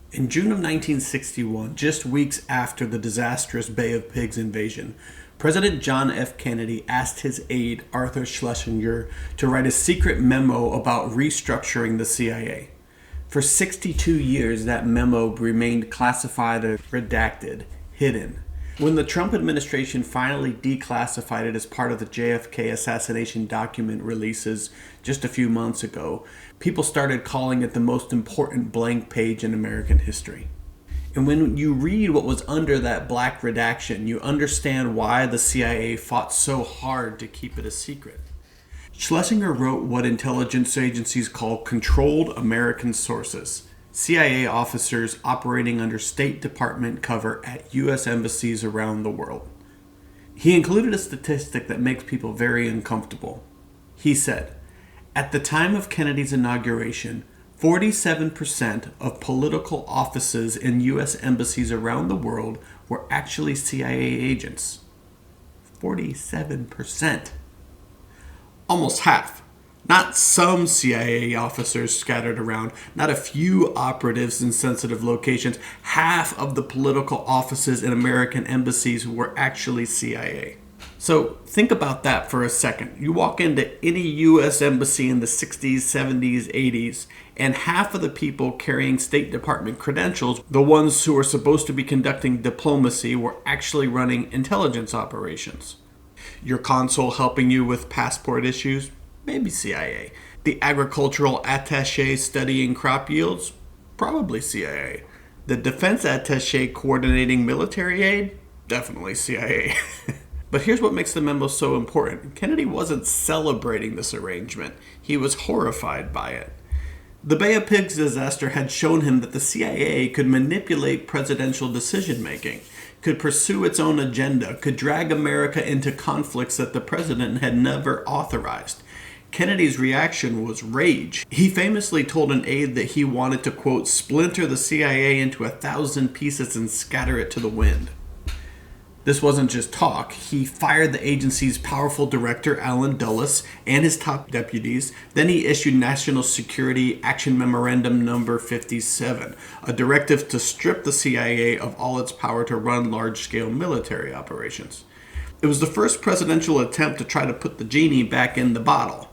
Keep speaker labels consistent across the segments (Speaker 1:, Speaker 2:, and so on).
Speaker 1: In June of 1961, just weeks after the disastrous Bay of Pigs invasion, President John F. Kennedy asked his aide, Arthur Schlesinger, to write a secret memo about restructuring the CIA. For 62 years, that memo remained classified or redacted, hidden. When the Trump administration finally declassified it as part of the JFK assassination document releases just a few months ago, people started calling it the most important blank page in American history. And when you read what was under that black redaction, you understand why the CIA fought so hard to keep it a secret. Schlesinger wrote what intelligence agencies call controlled American sources, CIA officers operating under State Department cover at U.S. embassies around the world. He included a statistic that makes people very uncomfortable. He said, at the time of Kennedy's inauguration, 47% of political offices in U.S. embassies around the world were actually CIA agents. 47%. Almost half. Not some CIA officers scattered around, not a few operatives in sensitive locations. Half of the political offices in American embassies were actually CIA. So think about that for a second. You walk into any U.S. embassy in the 60s, 70s, 80s, and half of the people carrying State Department credentials, the ones who are supposed to be conducting diplomacy, were actually running intelligence operations. Your consul helping you with passport issues? Maybe CIA. The agricultural attaché studying crop yields? Probably CIA. The defense attaché coordinating military aid? Definitely CIA. But here's what makes the memo so important. Kennedy wasn't celebrating this arrangement. He was horrified by it. The Bay of Pigs disaster had shown him that the CIA could manipulate presidential decision-making, could pursue its own agenda, could drag America into conflicts that the president had never authorized. Kennedy's reaction was rage. He famously told an aide that he wanted to, quote, splinter the CIA into 1,000 pieces and scatter it to the wind. This wasn't just talk. He fired the agency's powerful director, Allen Dulles, and his top deputies. Then he issued National Security Action Memorandum Number 57, a directive to strip the CIA of all its power to run large-scale military operations. It was the first presidential attempt to try to put the genie back in the bottle.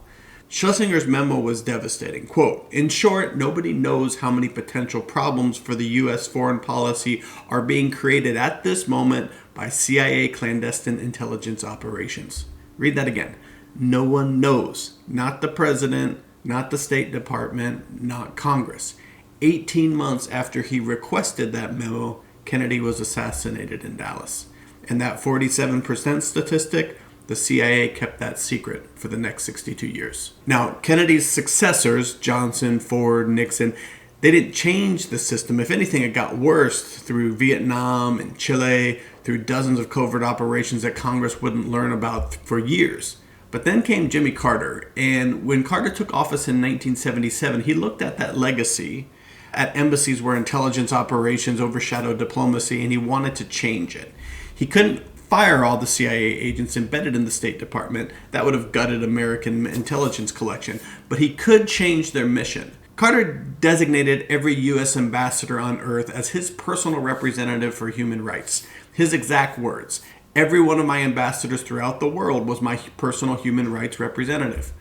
Speaker 1: Schlesinger's memo was devastating. Quote, in short, nobody knows how many potential problems for the U.S. foreign policy are being created at this moment by CIA clandestine intelligence operations. Read that again. No one knows. Not the president, not the State Department, not Congress. 18 months after he requested that memo, Kennedy was assassinated in Dallas. And that 47% statistic, the CIA kept that secret for the next 62 years. Now, Kennedy's successors, Johnson, Ford, Nixon, they didn't change the system. If anything, it got worse through Vietnam and Chile, through dozens of covert operations that Congress wouldn't learn about for years. But then came Jimmy Carter, and when Carter took office in 1977, he looked at that legacy at embassies where intelligence operations overshadowed diplomacy, and he wanted to change it. He couldn't fire all the CIA agents embedded in the State Department. That would have gutted American intelligence collection. But he could change their mission. Carter designated every U.S. ambassador on Earth as his personal representative for human rights. His exact words, every one of my ambassadors throughout the world was my personal human rights representative.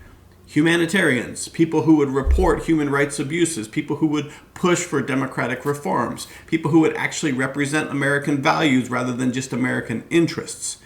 Speaker 1: Humanitarians, people who would report human rights abuses, people who would push for democratic reforms, people who would actually represent American values rather than just American interests.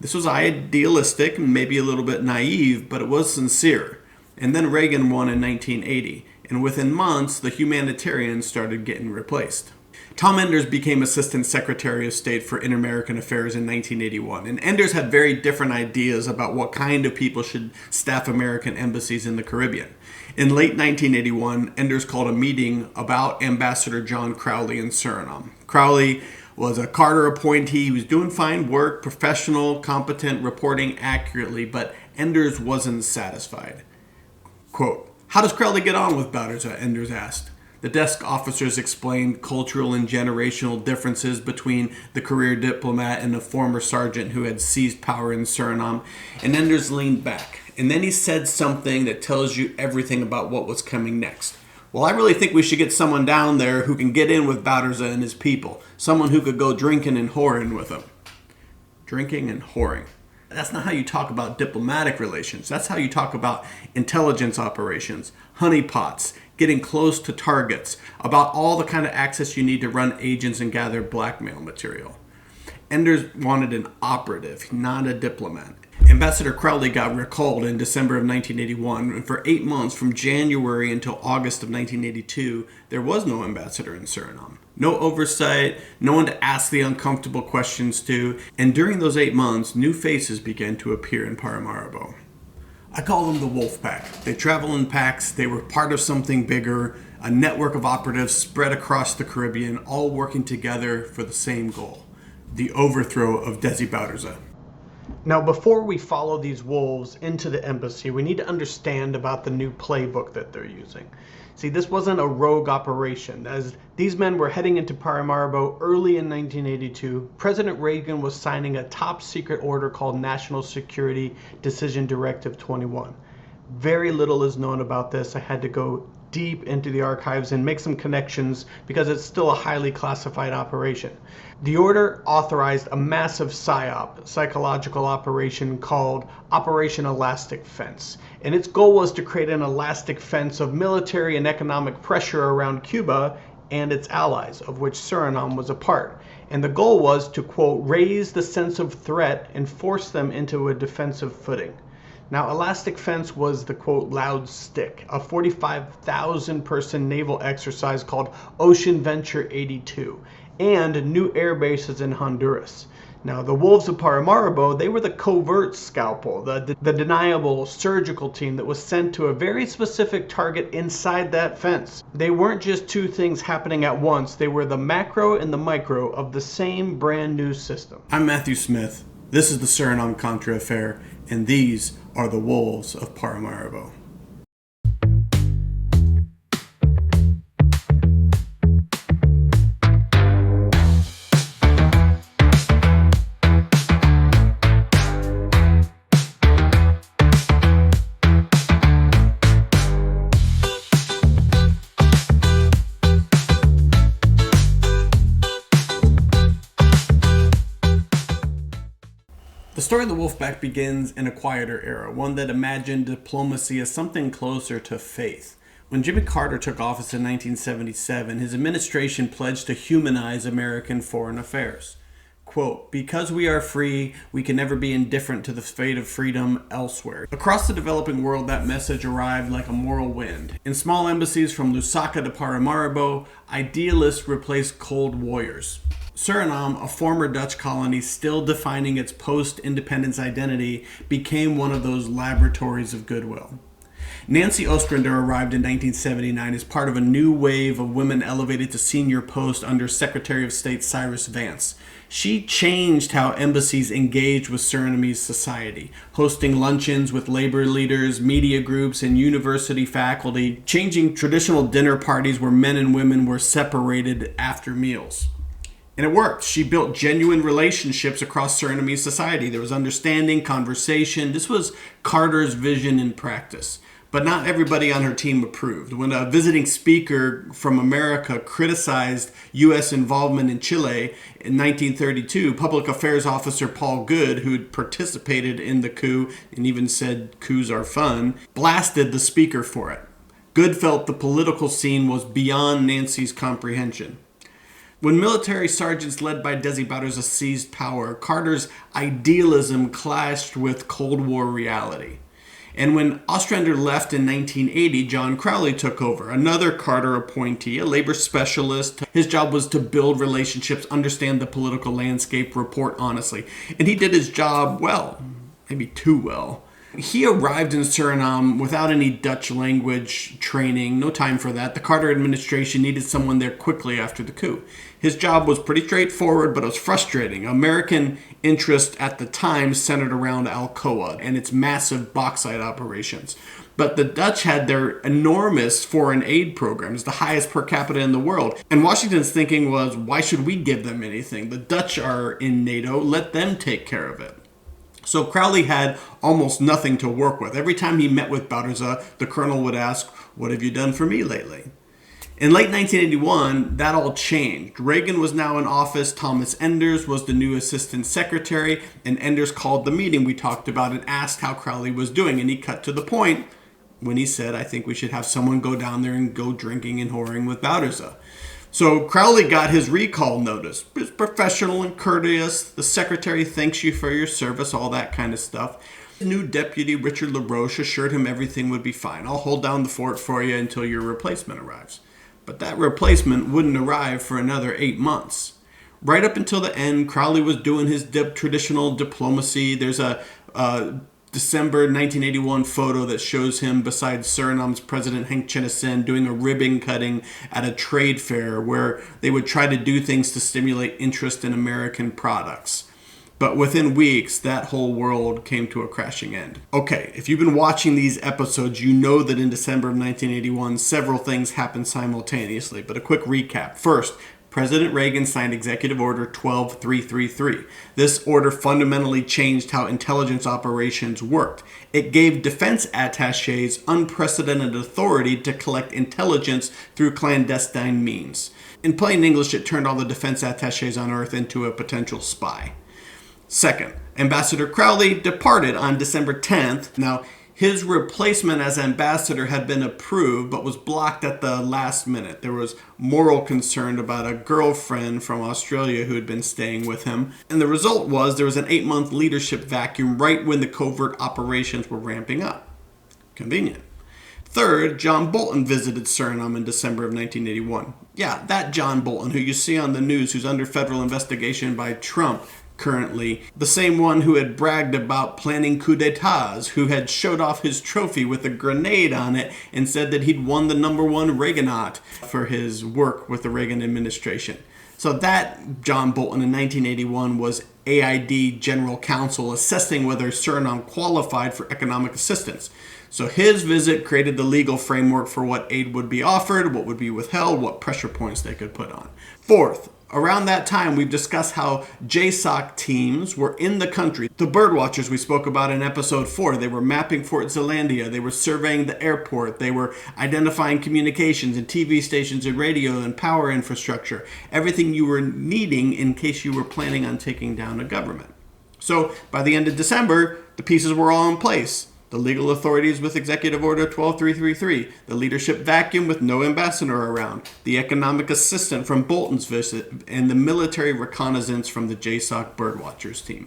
Speaker 1: This was idealistic and maybe a little bit naive, but it was sincere. And then Reagan won in 1980, and within months, the humanitarians started getting replaced. Tom Enders became Assistant Secretary of State for Inter-American Affairs in 1981, and Enders had very different ideas about what kind of people should staff American embassies in the Caribbean. In late 1981, Enders called a meeting about Ambassador John Crowley in Suriname. Crowley was a Carter appointee. He was doing fine work, professional, competent, reporting accurately, but Enders wasn't satisfied. Quote, how does Crowley get on with Bowders? Enders asked. The desk officers explained cultural and generational differences between the career diplomat and a former sergeant who had seized power in Suriname, and Enders leaned back. And then he said something that tells you everything about what was coming next. Well, I really think we should get someone down there who can get in with Bauderza and his people. Someone who could go drinking and whoring with them. Drinking and whoring. That's not how you talk about diplomatic relations. That's how you talk about intelligence operations, honeypots, getting close to targets, about all the kind of access you need to run agents and gather blackmail material. Enders wanted an operative, not a diplomat. Ambassador Crowley got recalled in December of 1981, and for 8 months, from January until August of 1982, there was no ambassador in Suriname. No oversight, no one to ask the uncomfortable questions to, and during those 8 months, new faces began to appear in Paramaribo. I call them the Wolf Pack. They travel in packs, they were part of something bigger, a network of operatives spread across the Caribbean, all working together for the same goal, the overthrow of Destabilizer.
Speaker 2: Now, before we follow these wolves into the embassy, we need to understand about the new playbook that they're using. See, this wasn't a rogue operation. As these men were heading into Paramaribo early in 1982, President Reagan was signing a top secret order called National Security Decision Directive 21. Very little is known about this. I had to go deep into the archives and make some connections because it's still a highly classified operation. The order authorized a massive PSYOP, psychological operation called Operation Elastic Fence. And its goal was to create an elastic fence of military and economic pressure around Cuba and its allies, of which Suriname was a part. And the goal was to, quote, raise the sense of threat and force them into a defensive footing. Now, Elastic Fence was the, quote, loud stick, a 45,000 person naval exercise called Ocean Venture 82, and new air bases in Honduras. Now, the Wolves of Paramaribo, they were the covert scalpel, the deniable surgical team that was sent to a very specific target inside that fence. They weren't just two things happening at once, they were the macro and the micro of the same brand new system.
Speaker 1: I'm Matthew Smith. This is the Suriname Contra Affair, and these are the Wolves of Paramaribo. The story of the Wolfpack begins in a quieter era, one that imagined diplomacy as something closer to faith. When Jimmy Carter took office in 1977, his administration pledged to humanize American foreign affairs. Quote, because we are free, we can never be indifferent to the fate of freedom elsewhere. Across the developing world, that message arrived like a moral wind. In small embassies from Lusaka to Paramaribo, idealists replaced cold warriors. Suriname, a former Dutch colony still defining its post-independence identity, became one of those laboratories of goodwill. Nancy Ostrander arrived in 1979 as part of a new wave of women elevated to senior posts under Secretary of State Cyrus Vance. She changed how embassies engaged with Surinamese society, hosting luncheons with labor leaders, media groups, and university faculty, changing traditional dinner parties where men and women were separated after meals. And it worked. She built genuine relationships across Surinamese society. There was understanding, conversation. This was Carter's vision in practice. But not everybody on her team approved. When a visiting speaker from America criticized U.S. involvement in Chile in 1932, Public Affairs Officer Paul Good, who'd participated in the coup and even said coups are fun, blasted the speaker for it. Good felt the political scene was beyond Nancy's comprehension. When military sergeants led by Destabilizer seized power, Carter's idealism clashed with Cold War reality. And when Ostrander left in 1980, John Crowley took over, another Carter appointee, a labor specialist. His job was to build relationships, understand the political landscape, report honestly. And he did his job well, maybe too well. He arrived in Suriname without any Dutch language training, no time for that. The Carter administration needed someone there quickly after the coup. His job was pretty straightforward, but it was frustrating. American interest at the time centered around Alcoa and its massive bauxite operations. But the Dutch had their enormous foreign aid programs, the highest per capita in the world. And Washington's thinking was, why should we give them anything? The Dutch are in NATO, let them take care of it. So Crowley had almost nothing to work with. Every time he met with Bauderza, the colonel would ask, what have you done for me lately? In late 1981, that all changed. Reagan was now in office, Thomas Enders was the new assistant secretary, and Enders called the meeting we talked about and asked how Crowley was doing, and he cut to the point when he said, I think we should have someone go down there and go drinking and whoring with Bowderza. So Crowley got his recall notice. It's professional and courteous. The secretary thanks you for your service, all that kind of stuff. His new deputy, Richard LaRoche, assured him everything would be fine. I'll hold down the fort for you until your replacement arrives. But that replacement wouldn't arrive for another 8 months. Right up until the end, Crowley was doing his traditional diplomacy. There's a December 1981 photo that shows him beside Suriname's president Henk Chenesen doing a ribbon cutting at a trade fair where they would try to do things to stimulate interest in American products. But within weeks, that whole world came to a crashing end. Okay, if you've been watching these episodes, you know that in December of 1981, several things happened simultaneously. But a quick recap. First, President Reagan signed Executive Order 12333. This order fundamentally changed how intelligence operations worked. It gave defense attachés unprecedented authority to collect intelligence through clandestine means. In plain English, it turned all the defense attachés on Earth into a potential spy. Second, Ambassador Crowley departed on December 10th. Now, his replacement as ambassador had been approved, but was blocked at the last minute. There was moral concern about a girlfriend from Australia who had been staying with him. And the result was there was an 8-month leadership vacuum right when the covert operations were ramping up. Convenient. Third, John Bolton visited Suriname in December of 1981. Yeah, that John Bolton who you see on the news who's under federal investigation by Trump currently, the same one who had bragged about planning coups d'etats, who had showed off his trophy with a grenade on it and said that he'd won the #1 Reaganite for his work with the Reagan administration. So that John Bolton in 1981 was AID General Counsel assessing whether Suriname qualified for economic assistance. So his visit created the legal framework for what aid would be offered, what would be withheld, what pressure points they could put on. Fourth, around that time, we've discussed how JSOC teams were in the country. The birdwatchers we spoke about in episode 4, they were mapping Fort Zeelandia, they were surveying the airport, they were identifying communications and TV stations and radio and power infrastructure, everything you were needing in case you were planning on taking down a government. So by the end of December, the pieces were all in place. The legal authorities with Executive Order 12333, the leadership vacuum with no ambassador around, the economic assistant from Bolton's visit, and the military reconnaissance from the JSOC Birdwatchers team.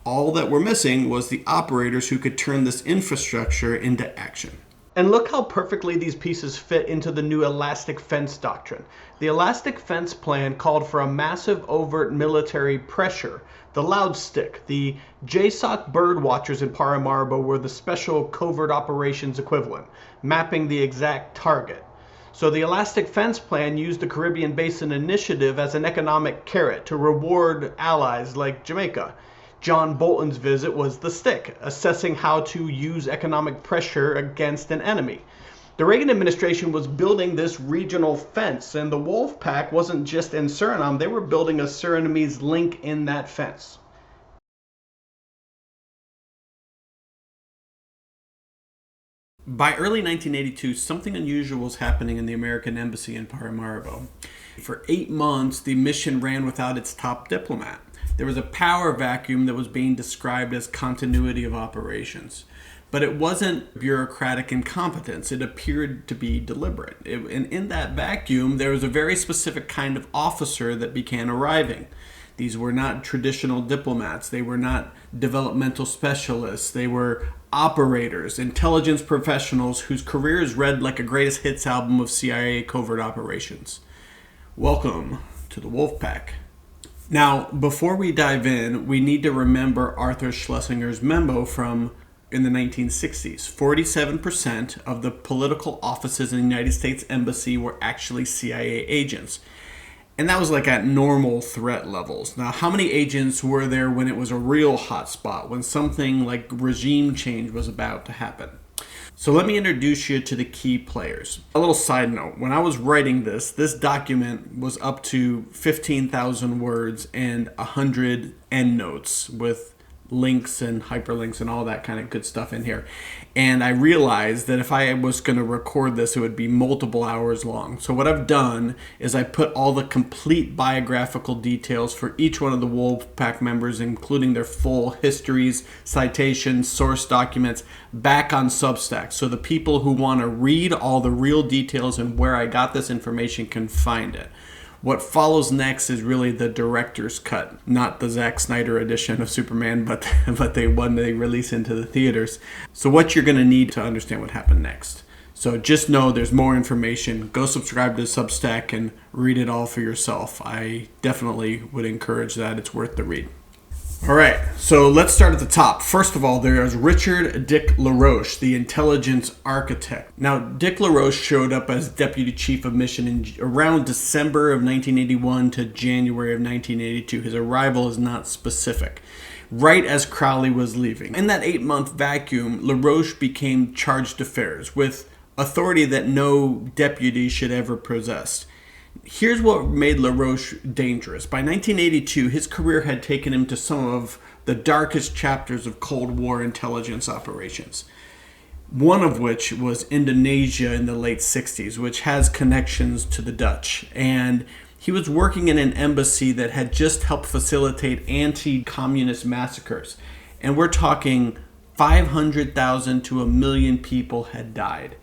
Speaker 1: All that were missing was the operators who could turn this infrastructure into action.
Speaker 2: And look how perfectly these pieces fit into the new elastic fence doctrine. The elastic fence plan called for a massive overt military pressure. The loud stick, the JSOC birdwatchers in Paramaribo were the special covert operations equivalent, mapping the exact target. So the elastic fence plan used the Caribbean Basin Initiative as an economic carrot to reward allies like Jamaica. John Bolton's visit was the stick, assessing how to use economic pressure against an enemy. The Reagan administration was building this regional fence, and the Wolf Pack wasn't just in Suriname, they were building a Surinamese link in that fence.
Speaker 1: By early 1982, something unusual was happening in the American embassy in Paramaribo. For 8 months, the mission ran without its top diplomat. There was a power vacuum that was being described as continuity of operations. But it wasn't bureaucratic incompetence. It appeared to be deliberate. And in that vacuum, there was a very specific kind of officer that began arriving. These were not traditional diplomats. They were not developmental specialists. They were operators, intelligence professionals whose careers read like a greatest hits album of CIA covert operations. Welcome to the Wolfpack. Now, before we dive in, we need to remember Arthur Schlesinger's memo from in the 1960s. 47% of the political offices in the United States Embassy were actually CIA agents. And that was like at normal threat levels. Now, how many agents were there when it was a real hot spot, when something like regime change was about to happen? So let me introduce you to the key players. A little side note, when I was writing this document was up to 15,000 words and 100 endnotes with links and hyperlinks and all that kind of good stuff in here. And I realized that if I was going to record this, it would be multiple hours long. So what I've done is I put all the complete biographical details for each one of the Wolfpack members, including their full histories, citations, source documents, back on Substack. So the people who want to read all the real details and where I got this information can find it. What follows next is really the director's cut, not the Zack Snyder edition of Superman, but the one they release into the theaters. So what you're going to need to understand what happened next. So just know there's more information. Go subscribe to Substack and read it all for yourself. I definitely would encourage that. It's worth the read. All right, so let's start at the top. First of all, there's Richard Dick LaRoche, the intelligence architect. Now, Dick LaRoche showed up as Deputy Chief of Mission in around December of 1981 to January of 1982. His arrival is not specific. Right as Crowley was leaving. In that 8-month vacuum, LaRoche became chargé d'affaires with authority that no deputy should ever possess. Here's what made LaRoche dangerous. By 1982, his career had taken him to some of the darkest chapters of Cold War intelligence operations. One of which was Indonesia in the late 60s, which has connections to the Dutch. And he was working in an embassy that had just helped facilitate anti-communist massacres. And we're talking 500,000 to 1 million people had died.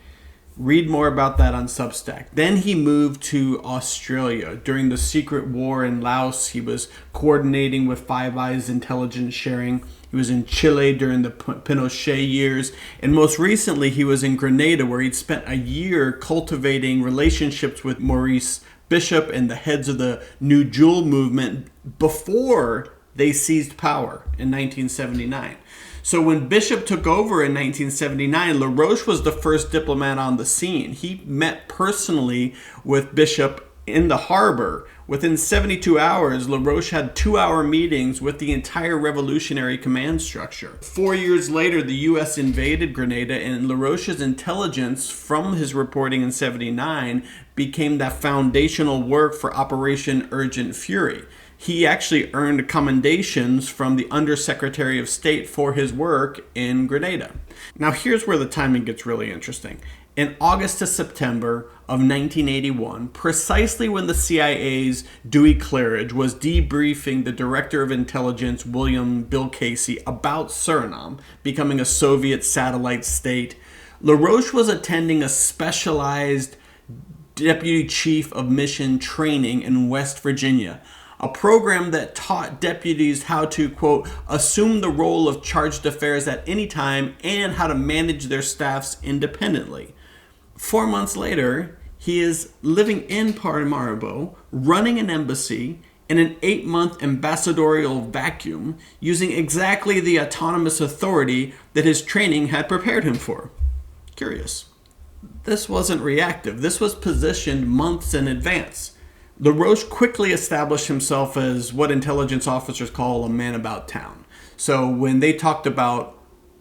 Speaker 1: Read more about that on Substack. Then he moved to Australia. During the secret war in Laos, he was coordinating with Five Eyes intelligence sharing. He was in Chile during the Pinochet years. And most recently, he was in Grenada, where he'd spent a year cultivating relationships with Maurice Bishop and the heads of the New Jewel movement before they seized power in 1979. So when Bishop took over in 1979, LaRoche was the first diplomat on the scene. He met personally with Bishop in the harbor. Within 72 hours, LaRoche had 2-hour meetings with the entire revolutionary command structure. 4 years later, the U.S. invaded Grenada, and LaRoche's intelligence from his reporting in 79 became that foundational work for Operation Urgent Fury. He actually earned commendations from the Undersecretary of State for his work in Grenada. Now here's where the timing gets really interesting. In August to September of 1981, precisely when the CIA's Dewey Claridge was debriefing the Director of Intelligence, William Bill Casey, about Suriname becoming a Soviet satellite state, LaRoche was attending a specialized Deputy Chief of Mission training in West Virginia, a program that taught deputies how to, quote, assume the role of chargé d'affaires at any time and how to manage their staffs independently. 4 months later, he is living in Paramaribo, running an embassy in an 8-month ambassadorial vacuum, using exactly the autonomous authority that his training had prepared him for. Curious. This wasn't reactive. This was positioned months in advance. LaRoche quickly established himself as what intelligence officers call a man about town. So when they talked about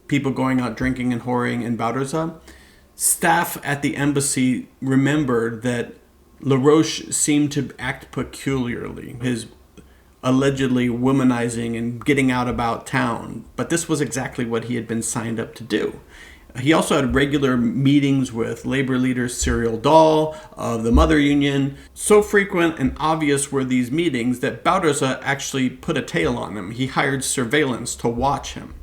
Speaker 1: people going out drinking and whoring in Bauderza, staff at the embassy remembered that LaRoche seemed to act peculiarly. His allegedly womanizing and getting out about town. But this was exactly what he had been signed up to do. He also had regular meetings with labor leader Cyril Dahl of the Mother Union. So frequent and obvious were these meetings that Bauderza actually put a tail on him. He hired surveillance to watch him.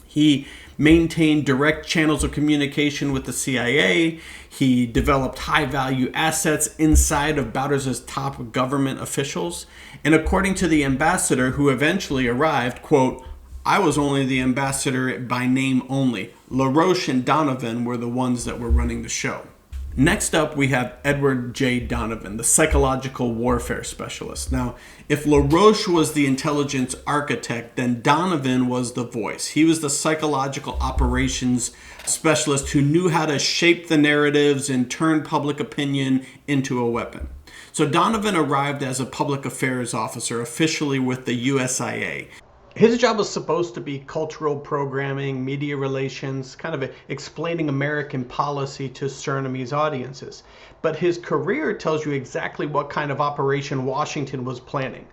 Speaker 1: He maintained direct channels of communication with the CIA. He developed high-value assets inside of Bauderza's top government officials. And according to the ambassador who eventually arrived, quote, I was only the ambassador by name only. LaRoche and Donovan were the ones that were running the show. Next up, we have Edward J. Donovan, the psychological warfare specialist. Now, if LaRoche was the intelligence architect, then Donovan was the voice. He was the psychological operations specialist who knew how to shape the narratives and turn public opinion into a weapon. So Donovan arrived as a public affairs officer officially with the USIA.
Speaker 2: His job was supposed to be cultural programming, media relations, kind of explaining American policy to Surinamese audiences. But his career tells you exactly what kind of operation Washington was planning.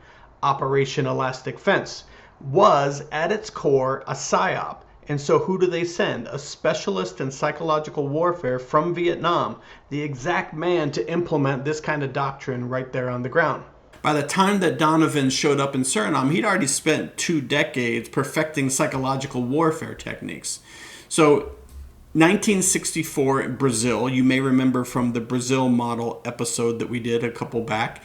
Speaker 2: Operation Elastic Fence, was at its core a PSYOP. And so who do they send? A specialist in psychological warfare from Vietnam, the exact man to implement this kind of doctrine right there on the ground.
Speaker 1: By the time that Donovan showed up in Suriname, he'd already spent 2 decades perfecting psychological warfare techniques. So 1964 in Brazil, you may remember from the Brazil model episode that we did a couple back,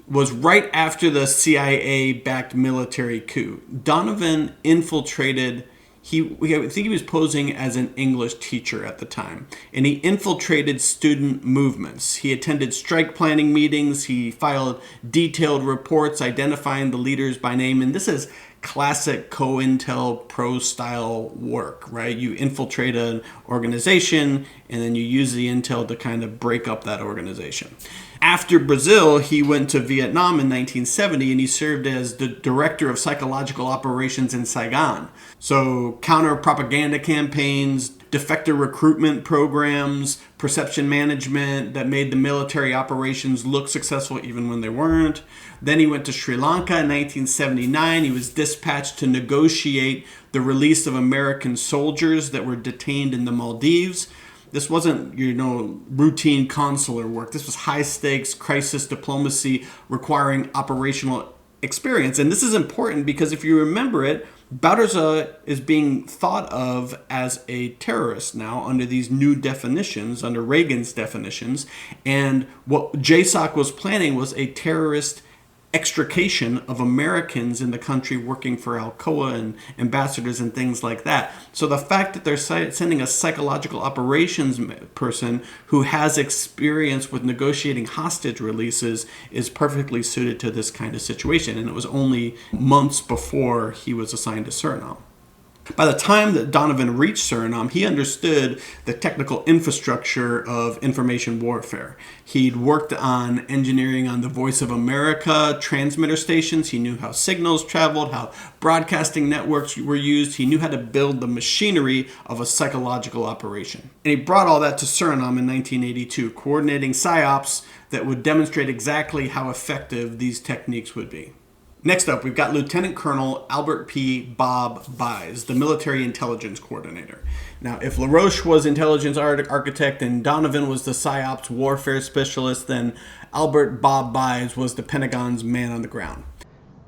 Speaker 1: was right after the CIA-backed military coup. Donovan infiltrated, I think he was posing as an English teacher at the time, and he infiltrated student movements. He attended strike planning meetings, he filed detailed reports identifying the leaders by name, and this is classic COINTELPRO style work, right? You infiltrate an organization and then you use the intel to kind of break up that organization. After Brazil, he went to Vietnam in 1970 and he served as the director of psychological operations in Saigon. So counter-propaganda campaigns, defector recruitment programs, perception management that made the military operations look successful even when they weren't. Then he went to Sri Lanka in 1979. He was dispatched to negotiate the release of American soldiers that were detained in the Maldives. This wasn't, routine consular work. This was high-stakes crisis diplomacy requiring operational experience. And this is important because if you remember it, Bouterse is being thought of as a terrorist now under these new definitions, under Reagan's definitions. And what JSOC was planning was a terrorist extrication of Americans in the country working for Alcoa and ambassadors and things like that. So the fact that they're sending a psychological operations person who has experience with negotiating hostage releases is perfectly suited to this kind of situation. And it was only months before he was assigned to Suriname. By the time that Donovan reached Suriname, he understood the technical infrastructure of information warfare. He'd worked on engineering on the Voice of America transmitter stations. He knew how signals traveled, how broadcasting networks were used. He knew how to build the machinery of a psychological operation. And he brought all that to Suriname in 1982, coordinating PSYOPs that would demonstrate exactly how effective these techniques would be. Next up, we've got Lieutenant Colonel Albert P. Bob Buys, the military intelligence coordinator. Now, if LaRoche was intelligence architect and Donovan was the PSYOPs warfare specialist, then Albert Bob Buys was the Pentagon's man on the ground.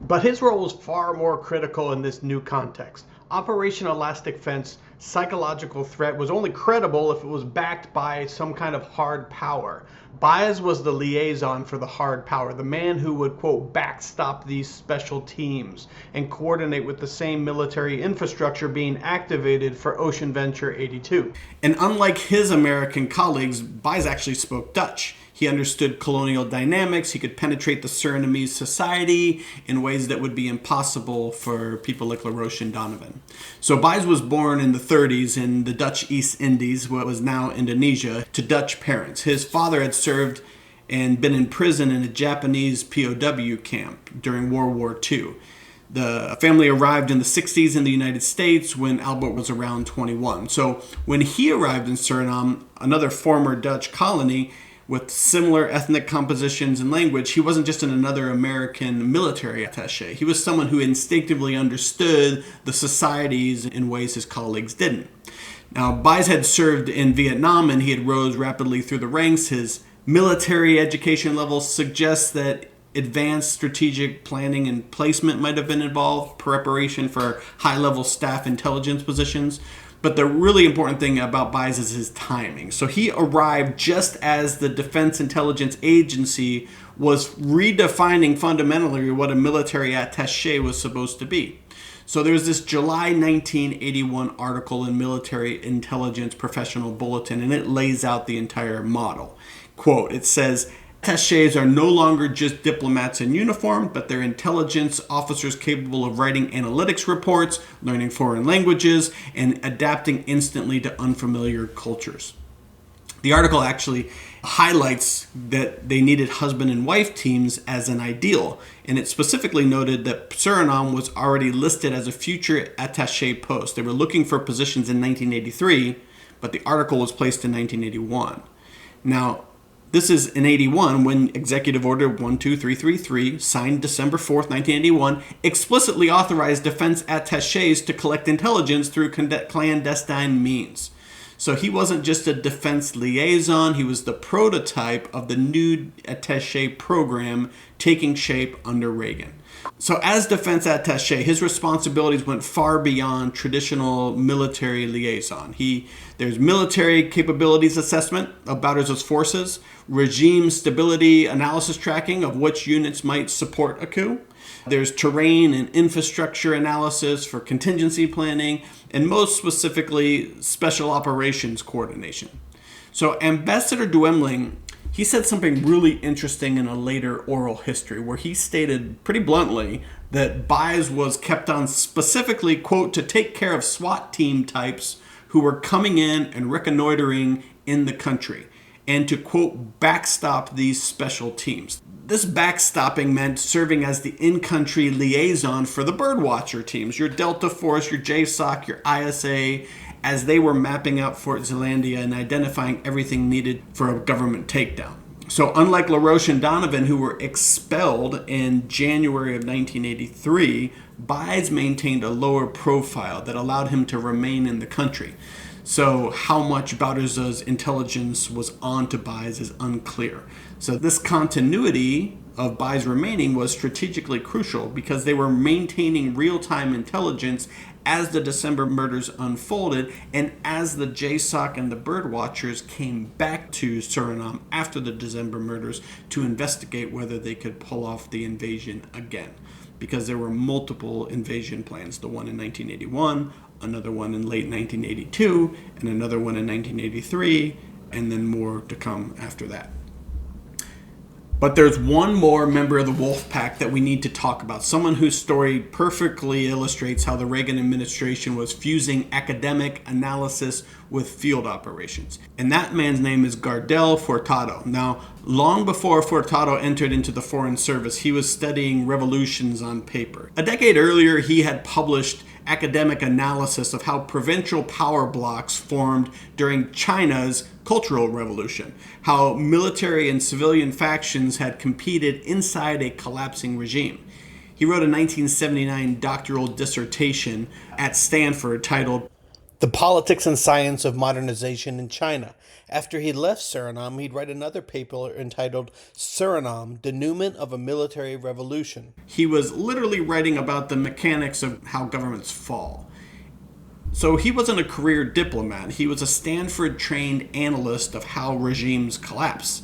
Speaker 2: But his role was far more critical in this new context. Operation Elastic Fence psychological threat was only credible if it was backed by some kind of hard power. Buys was the liaison for the hard power, the man who would, quote, backstop these special teams and coordinate with the same military infrastructure being activated for Ocean Venture 82.
Speaker 1: And unlike his American colleagues, Buys actually spoke Dutch. He understood colonial dynamics. He could penetrate the Surinamese society in ways that would be impossible for people like LaRoche and Donovan. So Buys was born in the 30s in the Dutch East Indies, what was now Indonesia, to Dutch parents. His father had served and been in prison in a Japanese POW camp during World War II. The family arrived in the 60s in the United States when Albert was around 21. So when he arrived in Suriname, another former Dutch colony, with similar ethnic compositions and language, he wasn't just another American military attaché. He was someone who instinctively understood the societies in ways his colleagues didn't. Now, Buys had served in Vietnam and he had rose rapidly through the ranks. His military education level suggests that advanced strategic planning and placement might have been involved, preparation for high-level staff intelligence positions. But the really important thing about Buys is his timing. So he arrived just as the Defense Intelligence Agency was redefining fundamentally what a military attaché was supposed to be. So there's this July 1981 article in Military Intelligence Professional Bulletin, and it lays out the entire model. Quote, it says, attachés are no longer just diplomats in uniform, but they're intelligence officers capable of writing analytics reports, learning foreign languages, and adapting instantly to unfamiliar cultures. The article actually highlights that they needed husband and wife teams as an ideal, and it specifically noted that Suriname was already listed as a future attaché post. They were looking for positions in 1983, but the article was placed in 1981. Now, This is in 81 when Executive Order 12333, signed December 4th, 1981, explicitly authorized defense attachés to collect intelligence through clandestine means. So he wasn't just a defense liaison, he was the prototype of the new attaché program taking shape under Reagan. So as defense attaché, his responsibilities went far beyond traditional military liaison. There's military capabilities assessment of Bowders' forces, regime stability analysis tracking of which units might support a coup. There's terrain and infrastructure analysis for contingency planning, and most specifically, special operations coordination. So Ambassador Duemling, he said something really interesting in a later oral history where he stated pretty bluntly that BIES was kept on specifically, quote, to take care of SWAT team types who were coming in and reconnoitering in the country and to, quote, backstop these special teams. This backstopping meant serving as the in-country liaison for the birdwatcher teams, your Delta Force, your JSOC, your ISA, as they were mapping out Fort Zeelandia and identifying everything needed for a government takedown. So unlike LaRoche and Donovan, who were expelled in January of 1983, BIES maintained a lower profile that allowed him to remain in the country. So how much Bowders' intelligence was on to BIES is unclear. So this continuity of BIES remaining was strategically crucial because they were maintaining real-time intelligence as the December murders unfolded and as the JSOC and the birdwatchers came back to Suriname after the December murders to investigate whether they could pull off the invasion again. Because there were multiple invasion plans, the one in 1981, another one in late 1982, and another one in 1983, and then more to come after that. But there's one more member of the Wolf Pack that we need to talk about, someone whose story perfectly illustrates how the Reagan administration was fusing academic analysis with field operations. And that man's name is Gardel Feurtado. Now, long before Feurtado entered into the Foreign Service, he was studying revolutions on paper. A decade earlier, he had published academic analysis of how provincial power blocks formed during China's Cultural Revolution, how military and civilian factions had competed inside a collapsing regime. He wrote a 1979 doctoral dissertation at Stanford titled The Politics and Science of Modernization in China. After he left Suriname, he'd write another paper entitled Suriname, Denouement of a Military Revolution. He was literally writing about the mechanics of how governments fall. So he wasn't a career diplomat. He was a Stanford-trained analyst of how regimes collapse.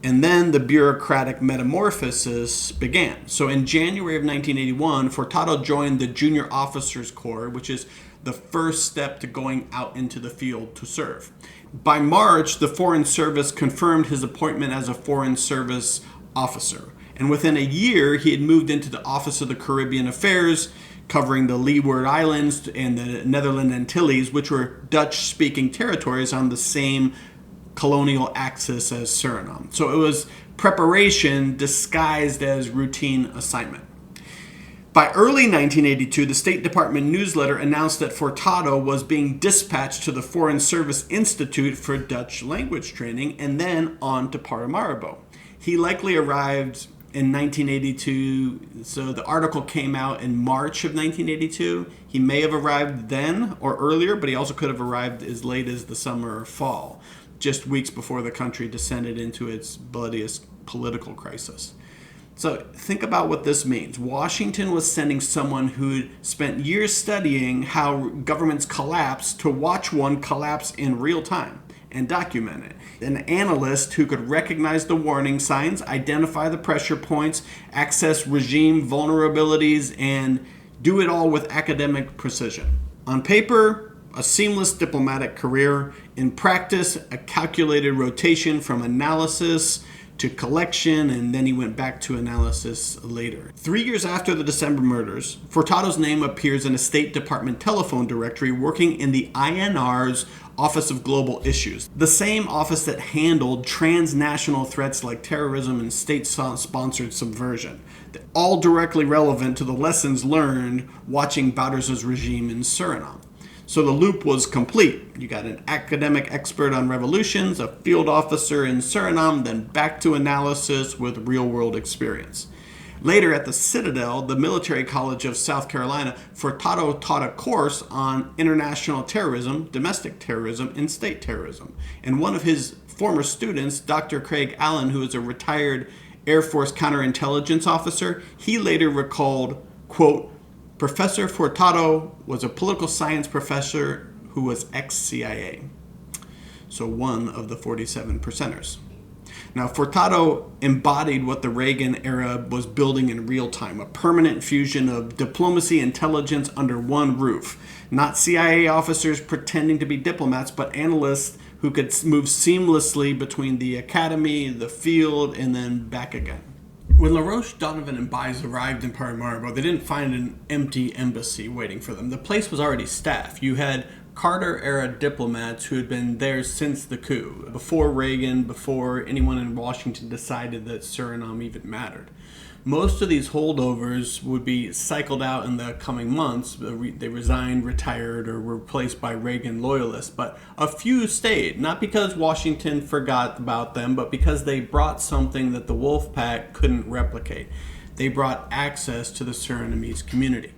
Speaker 1: And then the bureaucratic metamorphosis began. So in January of 1981, Feurtado joined the Junior Officers Corps, which is the first step to going out into the field to serve. By March, the Foreign Service confirmed his appointment as a Foreign Service officer. And within a year, he had moved into the Office of the Caribbean Affairs, covering the Leeward Islands and the Netherlands Antilles, which were Dutch-speaking territories on the same colonial axis as Suriname. So it was preparation disguised as routine assignment. By early 1982, the State Department newsletter announced that Feurtado was being dispatched to the Foreign Service Institute for Dutch language training and then on to Paramaribo. He likely arrived in 1982, so the article came out in March of 1982. He may have arrived then or earlier, but he also could have arrived as late as the summer or fall, just weeks before the country descended into its bloodiest political crisis. So think about what this means. Washington was sending someone who'd spent years studying how governments collapse to watch one collapse in real time and document it. An analyst who could recognize the warning signs, identify the pressure points, access regime vulnerabilities, and do it all with academic precision. On paper, a seamless diplomatic career. In practice, a calculated rotation from analysis to collection, and then he went back to analysis later. 3 years after the December murders, Feurtado's name appears in a State Department telephone directory working in the INR's Office of Global Issues, the same office that handled transnational threats like terrorism and state-sponsored subversion, all directly relevant to the lessons learned watching Bowders' regime in Suriname. So the loop was complete. You got an academic expert on revolutions, a field officer in Suriname, then back to analysis with real-world experience. Later at the Citadel, the military college of South Carolina, Feurtado taught a course on international terrorism, domestic terrorism, and state terrorism. And one of his former students, Dr. Craig Allen, who is a retired Air Force counterintelligence officer, he later recalled, quote, Professor Feurtado was a political science professor who was ex-CIA. So one of the 47 percenters. Now, Feurtado embodied what the Reagan era was building in real time, a permanent fusion of diplomacy and intelligence under one roof. Not CIA officers pretending to be diplomats, but analysts who could move seamlessly between the academy, the field, and then back again. When LaRoche, Donovan, and Baez arrived in Paramaribo, they didn't find an empty embassy waiting for them. The place was already staffed. You had Carter-era diplomats who had been there since the coup, before Reagan, before anyone in Washington decided that Suriname even mattered. Most of these holdovers would be cycled out in the coming months. They resigned, retired, or were replaced by Reagan loyalists. But a few stayed, not because Washington forgot about them, but because they brought something that the Wolf Pack couldn't replicate. They brought access to the Surinamese community.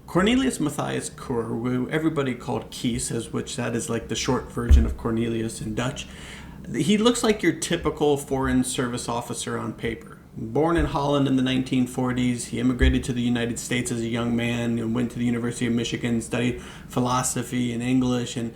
Speaker 1: Cornelis Mathias Keur, who everybody called Kies, which that is like the short version of Cornelius in Dutch. He looks like your typical foreign service officer on paper. Born in Holland in the 1940s, he immigrated to the United States as a young man and went to the University of Michigan, studied philosophy and English, and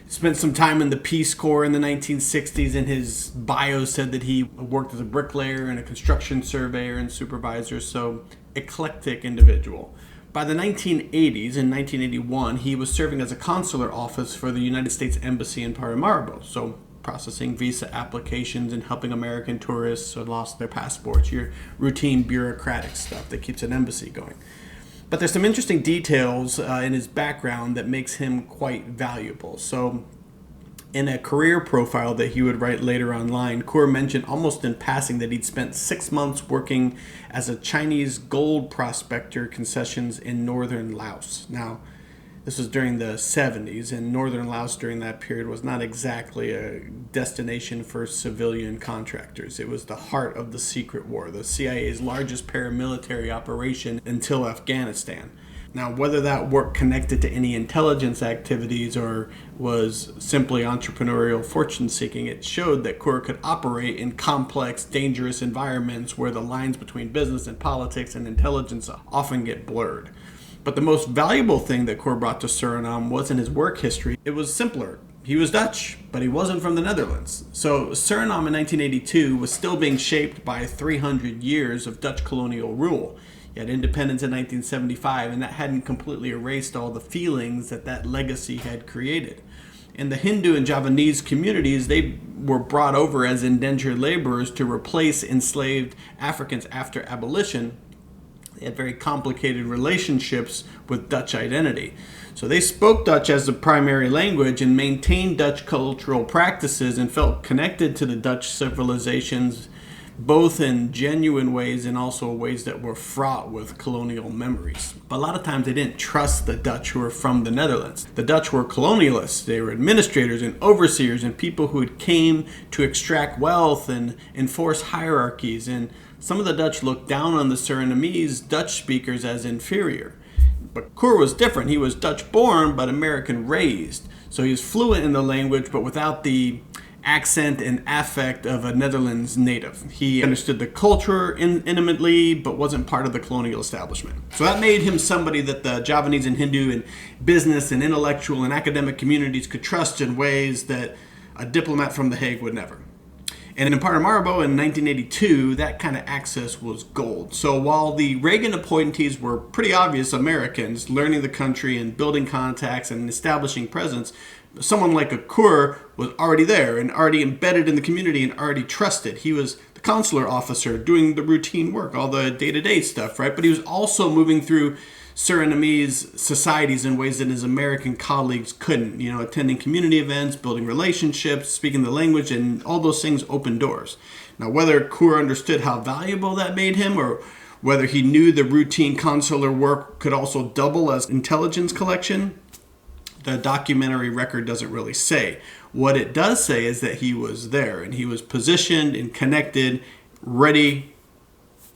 Speaker 1: spent some time in the Peace Corps in the 1960s. And his bio said that he worked as a bricklayer and a construction surveyor and supervisor, so eclectic individual. By the 1980s, in 1981, he was serving as a consular office for the United States Embassy in Paramaribo, so processing visa applications and helping American tourists who lost their passports, your routine bureaucratic stuff that keeps an embassy going. But there's some interesting details in his background that makes him quite valuable. So in a career profile that he would write later online, Keur mentioned almost in passing that he'd spent 6 months working as a Chinese gold prospector concessions in northern Laos. Now, this was during the 70s, and northern Laos during that period was not exactly a destination for civilian contractors. It was the heart of the secret war, the CIA's largest paramilitary operation until Afghanistan. Now, whether that work connected to any intelligence activities or was simply entrepreneurial fortune-seeking, it showed that Keur could operate in complex, dangerous environments where the lines between business and politics and intelligence often get blurred. But the most valuable thing that Keur brought to Suriname wasn't his work history. It was simpler. He was Dutch, but he wasn't from the Netherlands. So Suriname in 1982 was still being shaped by 300 years of Dutch colonial rule. You had independence in 1975, and that hadn't completely erased all the feelings that legacy had created. In the Hindu and Javanese communities, they were brought over as indentured laborers to replace enslaved Africans after abolition. They had very complicated relationships with Dutch identity. So they spoke Dutch as the primary language and maintained Dutch cultural practices and felt connected to the Dutch civilizations, both in genuine ways and also ways that were fraught with colonial memories. But a lot of times they didn't trust the Dutch who were from the Netherlands. The Dutch were colonialists. They were administrators and overseers and people who came to extract wealth and enforce hierarchies. And some of the Dutch looked down on the Surinamese Dutch speakers as inferior. But Keur was different. He was Dutch born but American raised. So he was fluent in the language but without the accent and affect of a Netherlands native. He understood the culture intimately, but wasn't part of the colonial establishment. So that made him somebody that the Javanese and Hindu and business and intellectual and academic communities could trust in ways that a diplomat from The Hague would never. And in Paramaribo in 1982, that kind of access was gold. So while the Reagan appointees were pretty obvious Americans learning the country and building contacts and establishing presence, someone like a Keur was already there and already embedded in the community and already trusted. He was the consular officer doing the routine work, all the day-to-day stuff, right? But he was also moving through Surinamese societies in ways that his American colleagues couldn't, attending community events, building relationships, speaking the language, and all those things opened doors. Now, whether Keur understood how valuable that made him or whether he knew the routine consular work could also double as intelligence collection, The documentary record doesn't really say. What it does say is that he was there and he was positioned and connected, ready,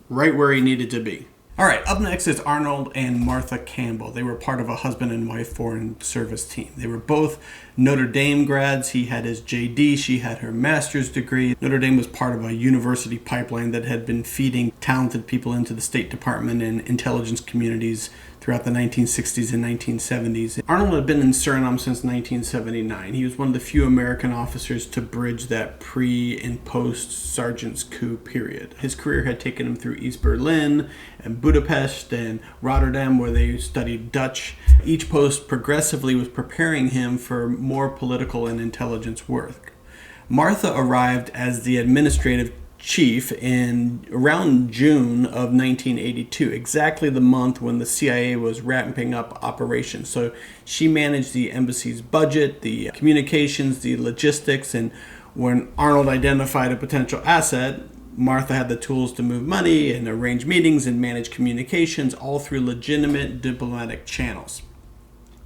Speaker 1: right where he needed to be. All right, up next is Arnold and Martha Campbell. They were part of a husband and wife foreign service team. They were both Notre Dame grads. He had his JD, she had her master's degree. Notre Dame was part of a university pipeline that had been feeding talented people into the State Department and intelligence communities throughout the 1960s and 1970s. Arnold had been in Suriname since 1979. He was one of the few American officers to bridge that pre- and post-sergeant's coup period. His career had taken him through East Berlin and Budapest and Rotterdam, where they studied Dutch. Each post progressively was preparing him for more political and intelligence work. Martha arrived as the administrative chief in around June of 1982, exactly the month when the CIA was ramping up operations. So she managed the embassy's budget, the communications, the logistics, and when Arnold identified a potential asset, Martha had the tools to move money and arrange meetings and manage communications, all through legitimate diplomatic channels.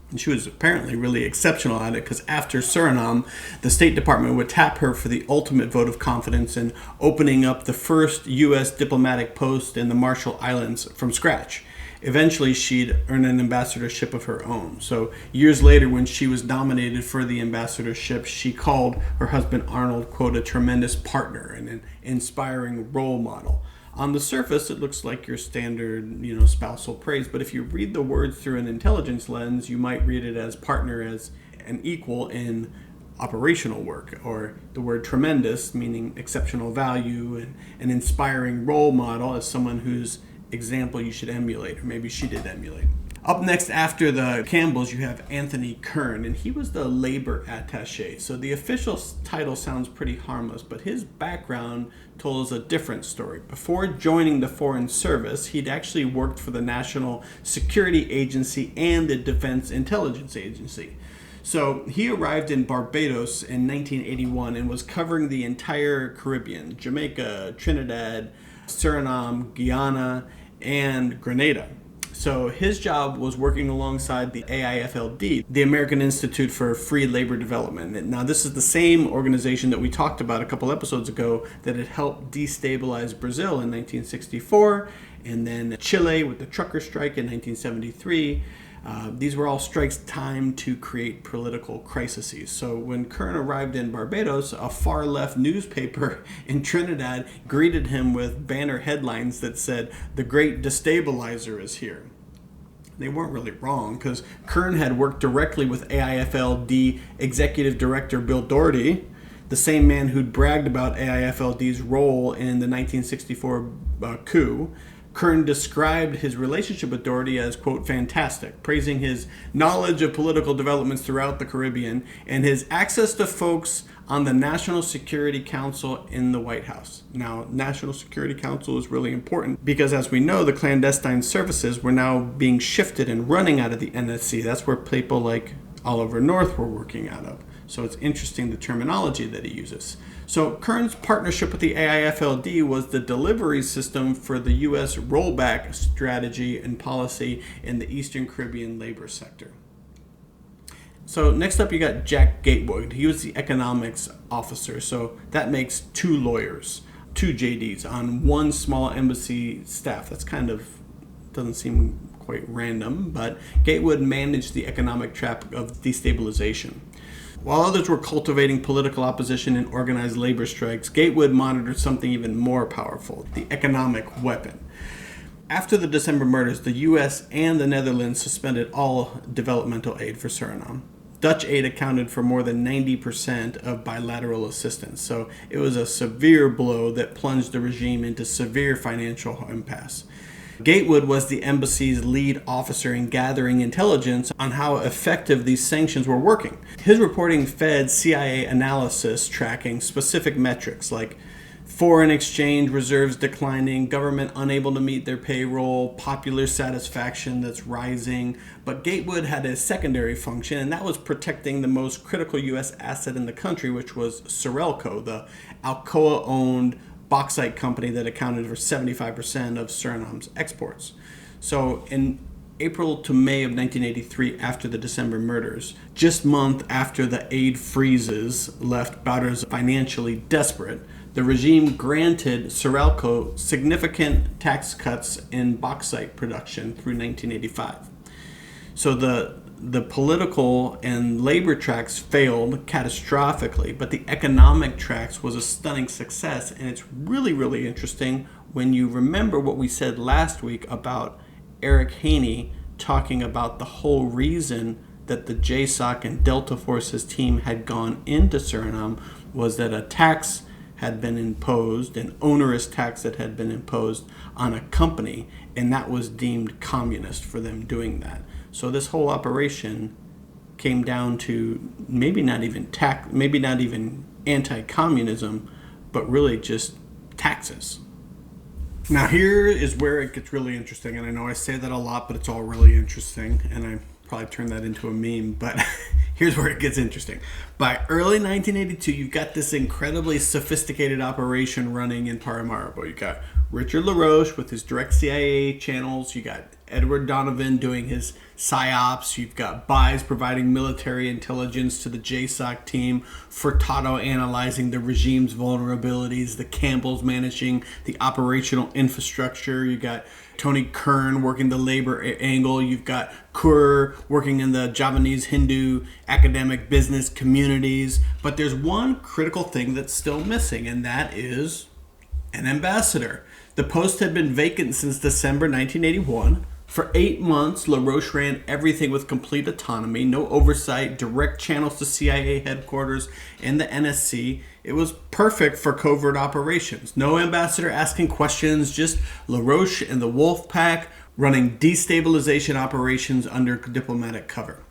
Speaker 1: And she was apparently really exceptional at it, because after Suriname, the State Department would tap her for the ultimate vote of confidence in opening up the first U.S. diplomatic post in the Marshall Islands from scratch. Eventually, she'd earn an ambassadorship of her own. So years later, when she was nominated for the ambassadorship, she called her husband Arnold, quote, a tremendous partner and an inspiring role model. On the surface, it looks like your standard, spousal praise, but if you read the words through an intelligence lens, you might read it as partner as an equal in operational work, or the word tremendous, meaning exceptional value, and an inspiring role model as someone whose example you should emulate, or maybe she did emulate. Up next after the Campbells, you have Anthony Kern, and he was the labor attaché. So the official title sounds pretty harmless, but his background told us a different story. Before joining the Foreign Service, he'd actually worked for the National Security Agency and the Defense Intelligence Agency. So he arrived in Barbados in 1981 and was covering the entire Caribbean: Jamaica, Trinidad, Suriname, Guyana, and Grenada. So his job was working alongside the AIFLD, the American Institute for Free Labor Development. Now, this is the same organization that we talked about a couple episodes ago that had helped destabilize Brazil in 1964, and then Chile with the trucker strike in 1973. These were all strikes timed to create political crises. So when Kern arrived in Barbados, a far-left newspaper in Trinidad greeted him with banner headlines that said, "The Great Destabilizer is here." They weren't really wrong, because Kern had worked directly with AIFLD Executive Director Bill Doherty, the same man who'd bragged about AIFLD's role in the 1964 coup. Kern described his relationship with Doherty as, quote, fantastic, praising his knowledge of political developments throughout the Caribbean and his access to folks on the National Security Council in the White House. Now, National Security Council is really important because, as we know, the clandestine services were now being shifted and running out of the NSC. That's where people like Oliver North were working out of. So it's interesting the terminology that he uses. So Kern's partnership with the AIFLD was the delivery system for the U.S. rollback strategy and policy in the Eastern Caribbean labor sector. So next up, you got Jack Gatewood. He was the economics officer. So that makes two lawyers, two JDs on one small embassy staff. That's kind of doesn't seem quite random, but Gatewood managed the economic trap of destabilization. While others were cultivating political opposition and organized labor strikes, Gatewood monitored something even more powerful, the economic weapon. After the December murders, the U.S. and the Netherlands suspended all developmental aid for Suriname. Dutch aid accounted for more than 90% of bilateral assistance, so it was a severe blow that plunged the regime into severe financial impasse. Gatewood was the embassy's lead officer in gathering intelligence on how effective these sanctions were working. His reporting fed CIA analysis tracking specific metrics like foreign exchange reserves declining, government unable to meet their payroll, popular satisfaction that's rising. But Gatewood had a secondary function, and that was protecting the most critical U.S. asset in the country, which was Surelco, the Alcoa-owned bauxite company that accounted for 75% of Suriname's exports. So in April to May of 1983 after the December murders. Just month after the aid freezes left Bouders financially desperate, the regime granted Suralco significant tax cuts in bauxite production through 1985. So the political and labor tracks failed catastrophically, but the economic tracks was a stunning success. And it's really, really interesting when you remember what we said last week about Eric Haney talking about the whole reason that the JSOC and Delta Forces team had gone into Suriname was that a tax had been imposed, an onerous tax that had been imposed on a company, and that was deemed communist for them doing that. So this whole operation came down to maybe not even anti-communism, but really just taxes. Now here is where it gets really interesting, and I know I say that a lot, but it's all really interesting, and I probably turned that into a meme, but here's where it gets interesting. By early 1982, you've got this incredibly sophisticated operation running in Paramaribo. You got Richard LaRoche with his direct CIA channels. You got Edward Donovan doing his PSYOPs. You've got Buys providing military intelligence to the JSOC team. Feurtado analyzing the regime's vulnerabilities. The Campbells managing the operational infrastructure. You got Tony Kern working the labor angle. You've got Keur working in the Javanese Hindu academic business communities. But there's one critical thing that's still missing, and that is an ambassador. The post had been vacant since December 1981. For 8 months, LaRoche ran everything with complete autonomy, no oversight, direct channels to CIA headquarters and the NSC. It was perfect for covert operations. No ambassador asking questions, just LaRoche and the Wolf Pack running destabilization operations under diplomatic cover.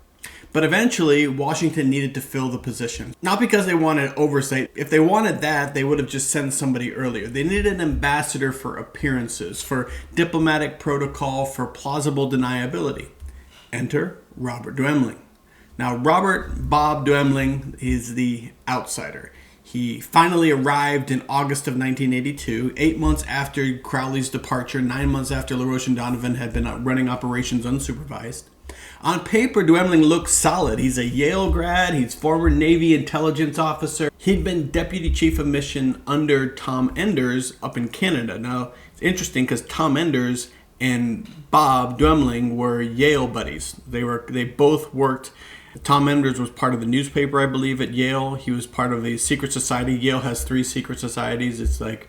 Speaker 1: But eventually, Washington needed to fill the position. Not because they wanted oversight. If they wanted that, they would have just sent somebody earlier. They needed an ambassador for appearances, for diplomatic protocol, for plausible deniability. Enter Robert Duemling. Now, Bob Duemling is the outsider. He finally arrived in August of 1982, 8 months after Crowley's departure, 9 months after LaRoche and Donovan had been running operations unsupervised. On paper, Duemling looks solid. He's a Yale grad. He's former Navy intelligence officer. He'd been deputy chief of mission under Tom Enders up in Canada. Now, it's interesting because Tom Enders and Bob Duemling were Yale buddies. They both worked. Tom Enders was part of the newspaper, I believe, at Yale. He was part of the secret society. Yale has 3 secret societies. It's like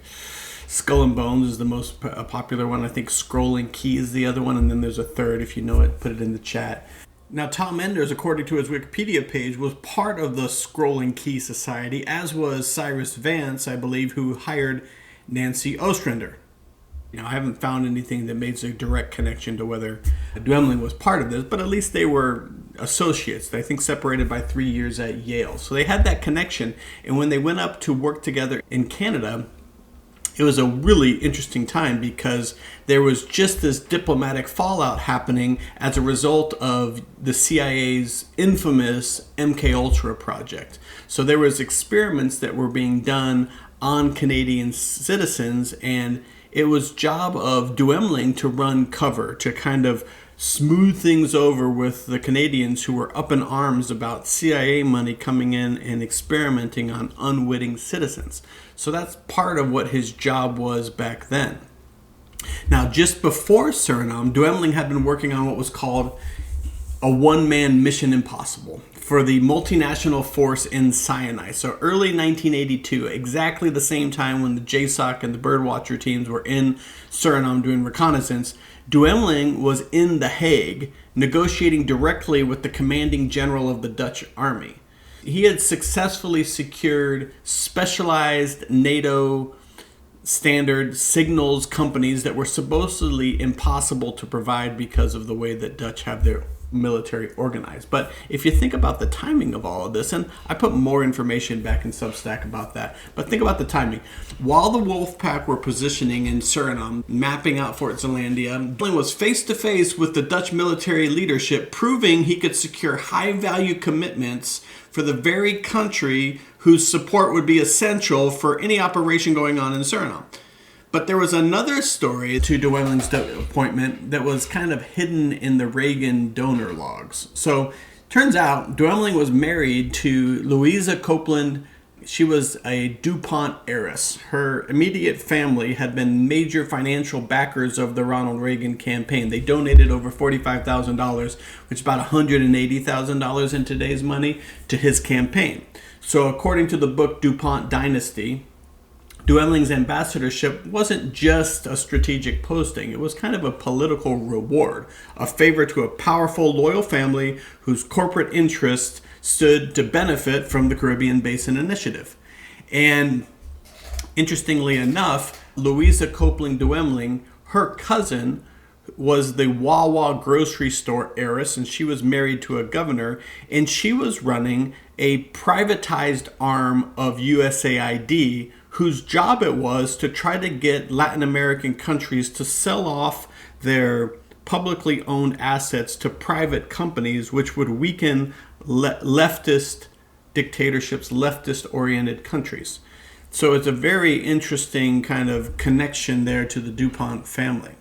Speaker 1: Skull and Bones is the most popular one. I think Scrolling Key is the other one, and then there's a third. If you know it, put it in the chat. Now, Tom Enders, according to his Wikipedia page, was part of the Scrolling Key Society, as was Cyrus Vance, I believe, who hired Nancy Ostrander. I haven't found anything that makes a direct connection to whether Duemling was part of this, but at least they were associates, I think separated by 3 years at Yale. So they had that connection, and when they went up to work together in Canada, it was a really interesting time because there was just this diplomatic fallout happening as a result of the CIA's infamous MKUltra project. So there was experiments that were being done on Canadian citizens, and it was job of Duemling to run cover, to kind of smooth things over with the Canadians who were up in arms about CIA money coming in and experimenting on unwitting citizens. So that's part of what his job was back then. Now, just before Suriname, Duemling had been working on what was called a one-man Mission Impossible for the multinational force in Sinai. So early 1982, exactly the same time when the JSOC and the Birdwatcher teams were in Suriname doing reconnaissance, Duemling was in The Hague negotiating directly with the commanding general of the Dutch army. He had successfully secured specialized NATO standard signals companies that were supposedly impossible to provide because of the way that Dutch have their military organized. But if you think about the timing of all of this, and I put more information back in Substack about that, but think about the timing. While the Wolfpack were positioning in Suriname, mapping out Fort Zeelandia, Duemling was face-to-face with the Dutch military leadership, proving he could secure high-value commitments for the very country whose support would be essential for any operation going on in Suriname. But there was another story to Duemling's appointment that was kind of hidden in the Reagan donor logs. So, turns out Duemling was married to Louisa Copeland. She was a DuPont heiress. Her immediate family had been major financial backers of the Ronald Reagan campaign. They donated over $45,000, which is about $180,000 in today's money, to his campaign. So according to the book DuPont Dynasty, Duemling's ambassadorship wasn't just a strategic posting. It was kind of a political reward, a favor to a powerful, loyal family whose corporate interests stood to benefit from the Caribbean Basin Initiative. And interestingly enough, Louisa Copeland Duemling, her cousin, was the Wawa grocery store heiress, and she was married to a governor, and she was running a privatized arm of USAID, whose job it was to try to get Latin American countries to sell off their publicly owned assets to private companies, which would weaken leftist dictatorships, leftist-oriented countries. So it's a very interesting kind of connection there to the DuPont family.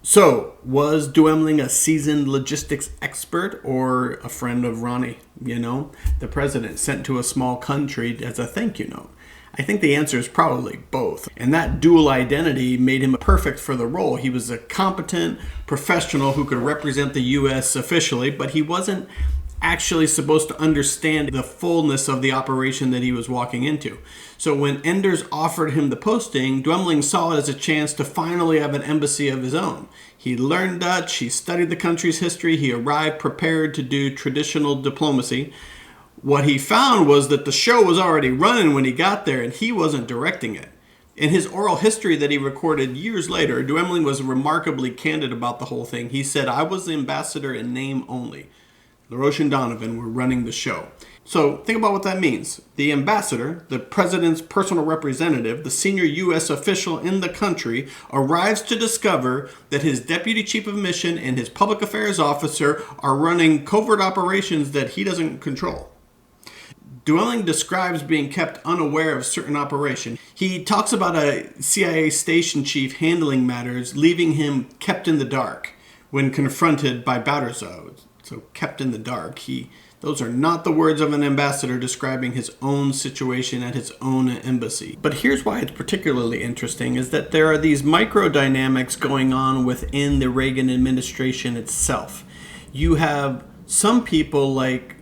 Speaker 1: So, was Duemling a seasoned logistics expert or a friend of Ronnie, the president, sent to a small country as a thank you note? I think the answer is probably both. And that dual identity made him perfect for the role. He was a competent professional who could represent the U.S. officially, but he wasn't actually supposed to understand the fullness of the operation that he was walking into. So when Enders offered him the posting, Duemling saw it as a chance to finally have an embassy of his own. He learned Dutch, he studied the country's history, he arrived prepared to do traditional diplomacy. What he found was that the show was already running when he got there, and he wasn't directing it. In his oral history that he recorded years later, Duemling was remarkably candid about the whole thing. He said, "I was the ambassador in name only. LaRoche and Donovan were running the show." So think about what that means. The ambassador, the president's personal representative, the senior U.S. official in the country, arrives to discover that his deputy chief of mission and his public affairs officer are running covert operations that he doesn't control. Duemling describes being kept unaware of certain operation. He talks about a CIA station chief handling matters, leaving him kept in the dark when confronted by Bauderzo. So kept in the dark. Those are not the words of an ambassador describing his own situation at his own embassy. But here's why it's particularly interesting, is that there are these micro dynamics going on within the Reagan administration itself. You have some people like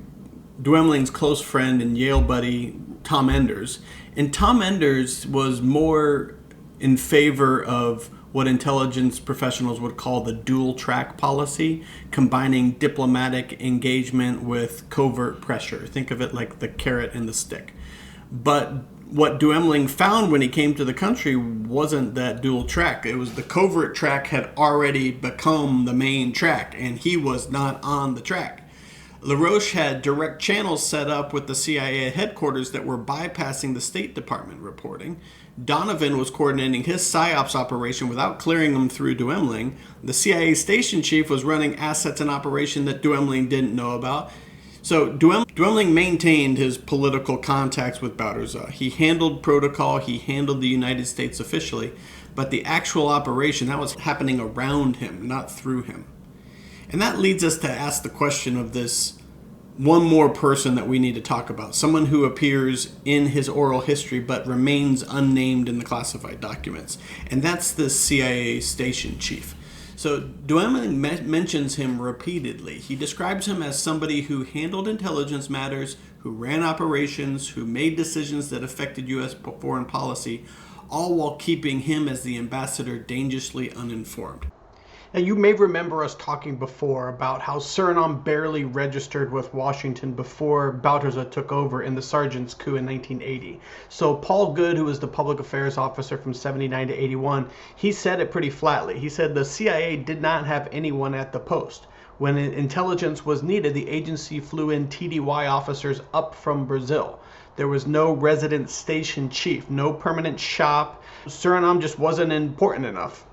Speaker 1: Duemling's close friend and Yale buddy, Tom Enders. And Tom Enders was more in favor of what intelligence professionals would call the dual track policy, combining diplomatic engagement with covert pressure. Think of it like the carrot and the stick. But what Duemling found when he came to the country wasn't that dual track. It was the covert track had already become the main track, and he was not on the track. LaRoche had direct channels set up with the CIA headquarters that were bypassing the State Department reporting. Donovan was coordinating his PSYOPs operation without clearing them through Duemling. The CIA station chief was running assets in operation that Duemling didn't know about. So Duemling maintained his political contacts with Bauderzo. He handled protocol, he handled the United States officially, but the actual operation, that was happening around him, not through him. And that leads us to ask the question of this one more person that we need to talk about, someone who appears in his oral history but remains unnamed in the classified documents, and that's the CIA station chief. So Duemling mentions him repeatedly. He describes him as somebody who handled intelligence matters, who ran operations, who made decisions that affected U.S. foreign policy, all while keeping him as the ambassador dangerously uninformed.
Speaker 2: Now, you may remember us talking before about how Suriname barely registered with Washington before Bauderzo took over in the Sergeant's coup in 1980. So Paul Goode, who was the public affairs officer from 79 to 81, he said it pretty flatly. He said the CIA did not have anyone at the post. When intelligence was needed, the agency flew in TDY officers up from Brazil. There was no resident station chief, no permanent shop. Suriname just wasn't important enough.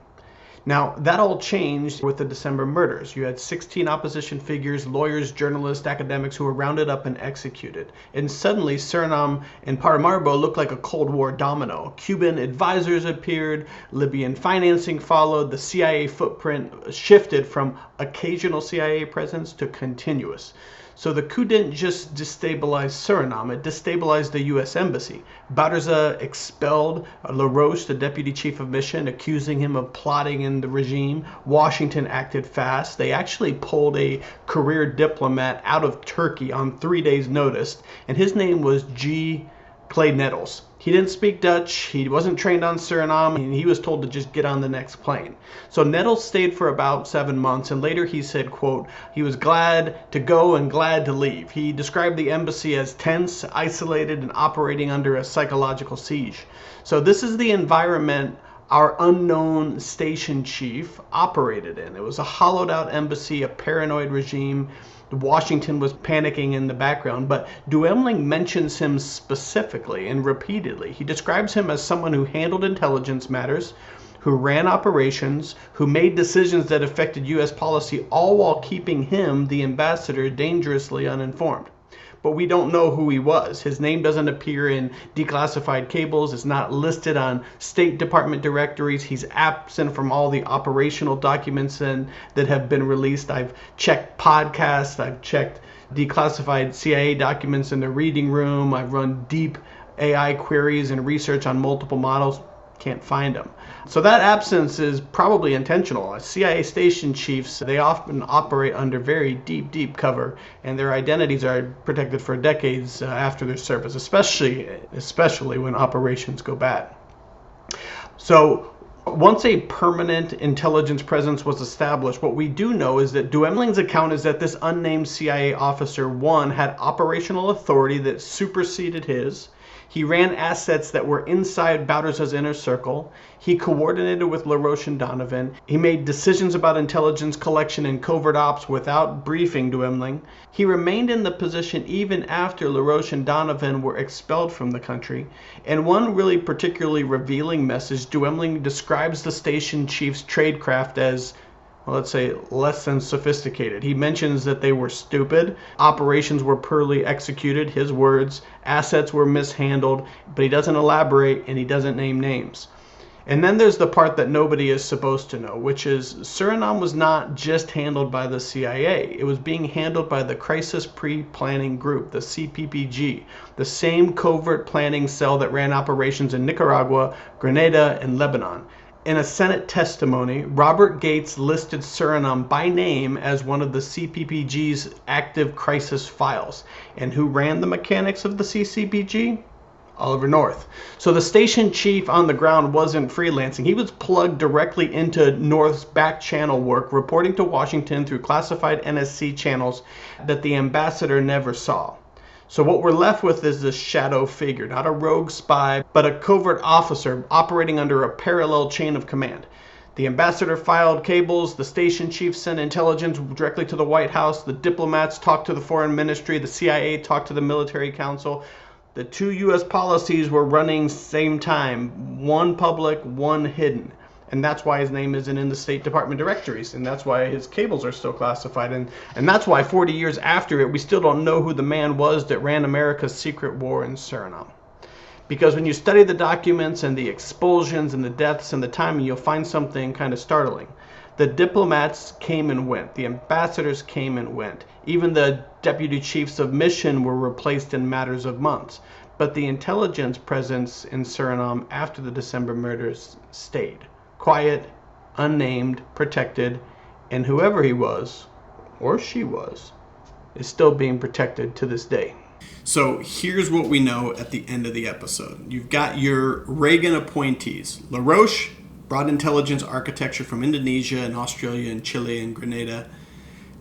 Speaker 2: Now, that all changed with the December murders. You had 16 opposition figures, lawyers, journalists, academics who were rounded up and executed. And suddenly, Suriname and Paramaribo looked like a Cold War domino. Cuban advisors appeared, Libyan financing followed, the CIA footprint shifted from occasional CIA presence to continuous. So the coup didn't just destabilize Suriname, it destabilized the U.S. Embassy. Bouterse expelled LaRoche, the deputy chief of mission, accusing him of plotting in the regime. Washington acted fast. They actually pulled a career diplomat out of Turkey on 3 days' notice, and his name was G. Clay Nettles. He didn't speak Dutch, he wasn't trained on Suriname, and he was told to just get on the next plane. So Nettles stayed for about 7 months, and later he said, quote, he was glad to go and glad to leave. He described the embassy as tense, isolated, and operating under a psychological siege. So this is the environment our unknown station chief operated in. It was a hollowed out embassy, a paranoid regime. Washington was panicking in the background, but Duemling mentions him specifically and repeatedly. He describes him as someone who handled intelligence matters, who ran operations, who made decisions that affected U.S. policy, all while keeping him, the ambassador, dangerously uninformed. But we don't know who he was. His name doesn't appear in declassified cables. It's not listed on State Department directories. He's absent from all the operational documents that have been released. I've checked podcasts. I've checked declassified CIA documents in the reading room. I've run deep AI queries and research on multiple models. Can't find him. So that absence is probably intentional. CIA station chiefs, they often operate under very deep cover, and their identities are protected for decades after their service, especially when operations go bad. So once a permanent intelligence presence was established, what we do know is that Duemling's account is that this unnamed CIA officer, one, had operational authority that superseded his. He ran assets that were inside Bouterse's inner circle. He coordinated with LaRoche and Donovan. He made decisions about intelligence collection and covert ops without briefing Duemling. He remained in the position even after LaRoche and Donovan were expelled from the country. And one really particularly revealing message, Duemling describes the station chief's tradecraft as, let's say, less than sophisticated. He mentions that they were stupid, operations were poorly executed, his words, assets were mishandled, but he doesn't elaborate and he doesn't name names. And then there's the part that nobody is supposed to know, which is Suriname was not just handled by the CIA. It was being handled by the Crisis Pre-Planning Group, the CPPG, the same covert planning cell that ran operations in Nicaragua, Grenada, and Lebanon. In a Senate testimony, Robert Gates listed Suriname by name as one of the CPPG's active crisis files. And who ran the mechanics of the CCPG? Oliver North. So the station chief on the ground wasn't freelancing. He was plugged directly into North's back channel work, reporting to Washington through classified NSC channels that the ambassador never saw. So what we're left with is this shadow figure, not a rogue spy, but a covert officer operating under a parallel chain of command. The ambassador filed cables, the station chief sent intelligence directly to the White House, the diplomats talked to the foreign ministry, the CIA talked to the military council. The two U.S. policies were running same time, one public, one hidden. And that's why his name isn't in the State Department directories, and that's why his cables are still classified, and that's why 40 years after it, we still don't know who the man was that ran America's secret war in Suriname. Because when you study the documents and the expulsions and the deaths and the timing, you'll find something kind of startling. The diplomats came and went. The ambassadors came and went. Even the deputy chiefs of mission were replaced in matters of months. But the intelligence presence in Suriname after the December murders stayed. Quiet, unnamed, protected, and whoever he was, or she was, is still being protected to this day.
Speaker 1: So here's what we know at the end of the episode. You've got your Reagan appointees. LaRoche brought intelligence architecture from Indonesia and Australia and Chile and Grenada.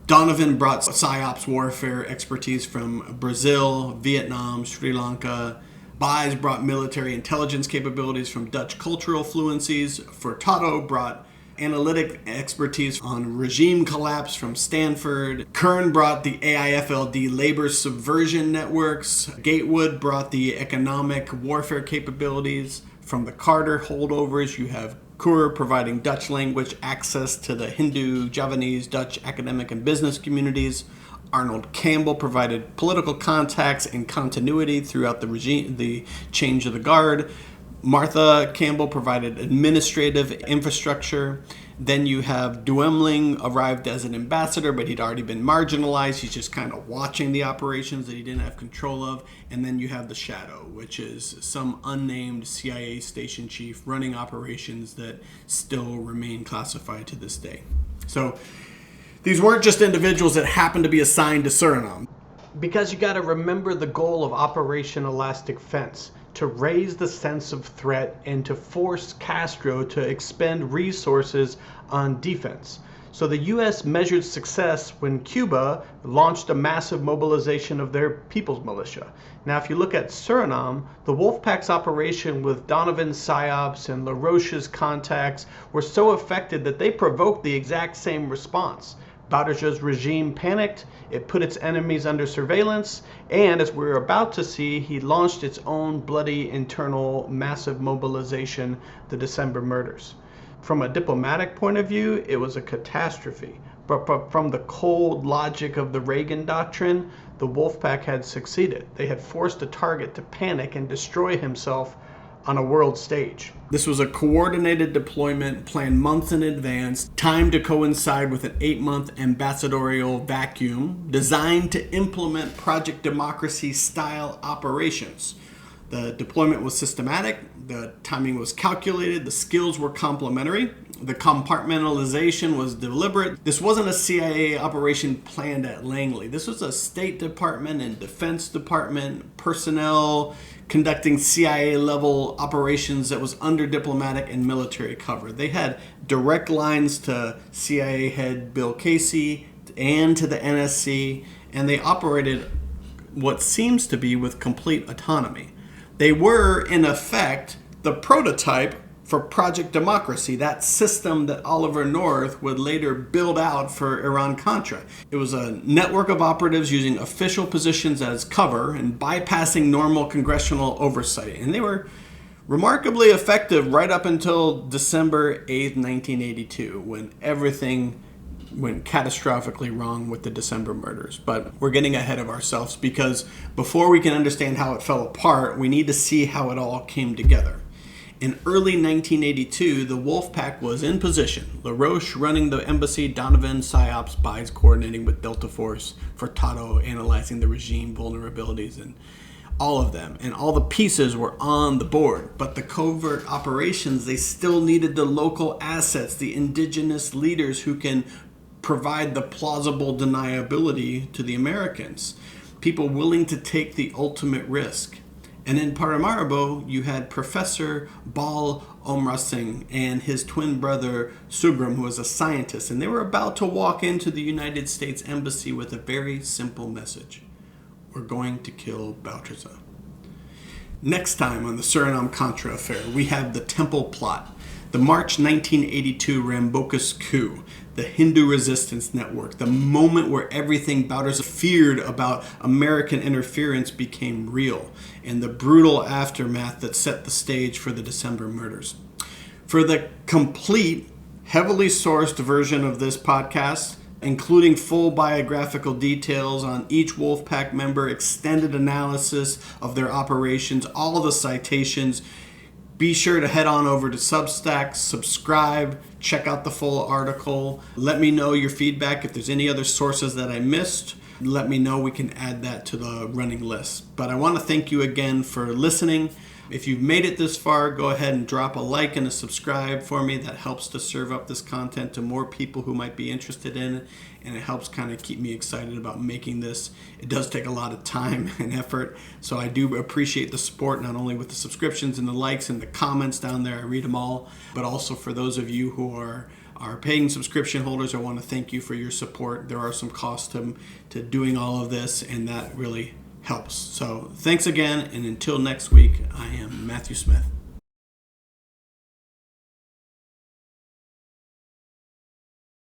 Speaker 1: Donovan brought PSYOPs warfare expertise from Brazil, Vietnam, Sri Lanka. Buys brought military intelligence capabilities from Dutch cultural fluencies. Feurtado brought analytic expertise on regime collapse from Stanford. Kern brought the AIFLD labor subversion networks. Gatewood brought the economic warfare capabilities from the Carter holdovers. You have Keur providing Dutch language access to the Hindu, Javanese, Dutch academic and business communities. Arnold Campbell provided political contacts and continuity throughout the regime, the change of the guard. Martha Campbell provided administrative infrastructure. Then you have Duemling arrived as an ambassador, but he'd already been marginalized. He's just kind of watching the operations that he didn't have control of. And then you have the Shadow, which is some unnamed CIA station chief running operations that still remain classified to this day. So these weren't just individuals that happened to be assigned to Suriname.
Speaker 2: Because you got to remember the goal of Operation Elastic Fence, to raise the sense of threat and to force Castro to expend resources on defense. So the U.S. measured success when Cuba launched a massive mobilization of their people's militia. Now, if you look at Suriname, the Wolfpack's operation with Donovan's PSYOPs and LaRoche's contacts were so effective that they provoked the exact same response. Bouterge's regime panicked, it put its enemies under surveillance, and as we're about to see, he launched its own bloody internal massive mobilization, the December murders. From a diplomatic point of view, it was a catastrophe. But from the cold logic of the Reagan doctrine, the Wolfpack had succeeded. They had forced a target to panic and destroy himself on a world stage.
Speaker 1: This was a coordinated deployment planned months in advance, timed to coincide with an 8-month ambassadorial vacuum designed to implement Project Democracy-style operations. The deployment was systematic, the timing was calculated, the skills were complementary, the compartmentalization was deliberate. This wasn't a CIA operation planned at Langley. This was a State Department and Defense Department personnel conducting CIA-level operations that was under diplomatic and military cover. They had direct lines to CIA head Bill Casey and to the NSC, and they operated what seems to be with complete autonomy. They were, in effect, the prototype for Project Democracy, that system that Oliver North would later build out for Iran-Contra. It was a network of operatives using official positions as cover and bypassing normal congressional oversight. And they were remarkably effective right up until December 8th, 1982, when everything went catastrophically wrong with the December murders. But we're getting ahead of ourselves because before we can understand how it fell apart, we need to see how it all came together. In early 1982, the Wolfpack was in position. LaRoche running the embassy, Donovan, PSYOP, spies coordinating with Delta Force, Feurtado analyzing the regime vulnerabilities, and all of them. And all the pieces were on the board. But the covert operations, they still needed the local assets, the indigenous leaders who can provide the plausible deniability to the Americans. People willing to take the ultimate risk. And in Paramaribo, you had Professor Bal Omrasing and his twin brother Sugram, who was a scientist, and they were about to walk into the United States Embassy with a very simple message. We're going to kill Bouterge. Next time on the Suriname Contra Affair, we have the Temple Plot, the March 1982 Rambocus coup, the Hindu Resistance Network, the moment where everything Bouterge feared about American interference became real, and the brutal aftermath that set the stage for the December murders. For the complete, heavily sourced version of this podcast, including full biographical details on each Wolfpack member, extended analysis of their operations, all the citations, be sure to head on over to Substack, subscribe, check out the full article. Let me know your feedback. If there's any other sources that I missed, let me know. We can add that to the running list. But I want to thank you again for listening. If you've made it this far, go ahead and drop a like and a subscribe for me. That helps to serve up this content to more people who might be interested in it, and it helps kind of keep me excited about making this. It does take a lot of time and effort, so I do appreciate the support, not only with the subscriptions and the likes and the comments down there. I read them all, but also for those of you who are paying subscription holders, I want to thank you for your support. There are some costs to doing all of this, and that really helps. So thanks again, and until next week, I am Matthew Smith.